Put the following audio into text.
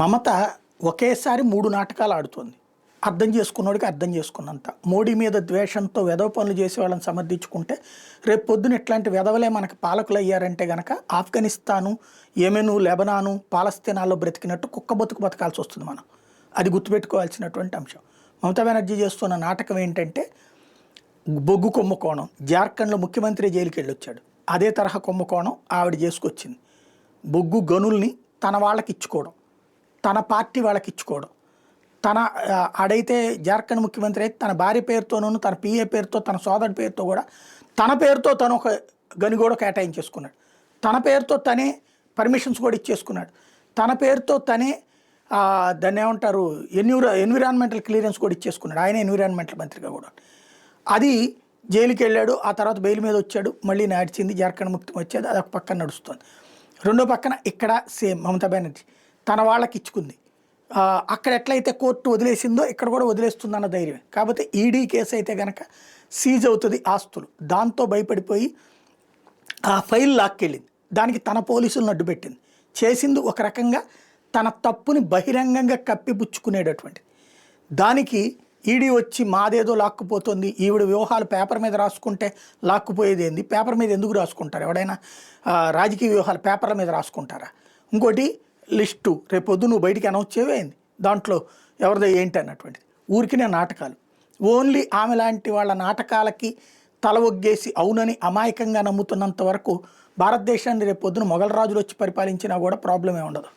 మమత ఒకేసారి 3 నాటకాలు ఆడుతోంది. అర్థం చేసుకున్నోడికి అర్థం చేసుకున్నంత. మోడీ మీద ద్వేషంతో వెధవ పనులు చేసే వాళ్ళని సమర్థించుకుంటే, రేపు పొద్దున ఇట్లాంటి వెధవలే మనకు పాలకులయ్యారంటే గనక ఆఫ్ఘనిస్తాను, యెమెను, లెబనాను, పాలస్తీనాల్లో బ్రతికినట్టు కుక్క బతుకు బతకాల్సి వస్తుంది మనం. అది గుర్తుపెట్టుకోవాల్సినటువంటి అంశం. మమతా బెనర్జీ చేస్తున్న నాటకం ఏంటంటే బొగ్గు కుంభకోణం. జార్ఖండ్‌లో ముఖ్యమంత్రి జైలుకి వెళ్ళొచ్చాడు. అదే తరహా కుంభకోణం ఆవిడ చేసుకొచ్చింది. బొగ్గు గనుల్ని తన వాళ్ళకి ఇచ్చుకోవడం, తన పార్టీ వాళ్ళకి ఇచ్చుకోవడం. తన ఆడైతే జార్ఖండ్ ముఖ్యమంత్రి అయితే తన భార్య పేరుతోనూ, తన పిఏ పేరుతో, తన సోదరుడి పేరుతో కూడా తన పేరుతో తను ఒక గని కూడా కేటాయించేసుకున్నాడు. తన పేరుతో తనే పర్మిషన్స్ కూడా ఇచ్చేసుకున్నాడు. తన పేరుతో తనే దాన్ని ఏమంటారు ఎన్విరాన్మెంటల్ క్లియరెన్స్ కూడా ఇచ్చేసుకున్నాడు. ఆయన ఎన్విరాన్మెంటల్ మంత్రిగా కూడా. అది జైలుకి వెళ్ళాడు. ఆ తర్వాత బెయిల్ మీద వచ్చాడు. మళ్ళీ నడిచింది. జార్ఖండ్ ముక్తి వచ్చేది. అది ఒక పక్కన నడుస్తుంది. రెండో పక్కన ఇక్కడ సేమ్ మమతా బెనర్జీ తన వాళ్ళకి ఇచ్చుకుంది. అక్కడ ఎట్లయితే కోర్టు వదిలేసిందో ఇక్కడ కూడా వదిలేస్తుందన్న ధైర్యం. కాకపోతే ఈడీ కేసు అయితే కనుక సీజ్ అవుతుంది ఆస్తులు. దాంతో భయపడిపోయి ఆ ఫైల్ లాక్కెళ్ళింది. దానికి తన పోలీసులను అడ్డుపెట్టింది. చేసింది ఒక రకంగా తన తప్పుని బహిరంగంగా కప్పిపుచ్చుకునేటటువంటిది. దానికి ఈడీ వచ్చి మాదేదో లాక్కుపోతుంది, ఈవిడ వ్యూహాలు పేపర్ మీద రాసుకుంటే లాక్కుపోయేది ఏంది, పేపర్ మీద ఎందుకు రాసుకుంటారు? ఎవడైనా రాజకీయ వ్యూహాలు పేపర్ల మీద రాసుకుంటారా? ఇంకోటి లిస్టు రేపొద్దు నువ్వు బయటికి అనౌన్స్ చేయవేయింది, దాంట్లో ఎవరిదో ఏంటి అన్నటువంటిది. ఊరికినే నాటకాలు. ఓన్లీ ఆమె లాంటి వాళ్ళ నాటకాలకి తల ఒగ్గేసి అవునని అమాయకంగా నమ్ముతున్నంత వరకు భారతదేశాన్ని రేపొద్దున మొఘల్ రాజులు వచ్చి పరిపాలించినా కూడా ప్రాబ్లమే ఉండదు.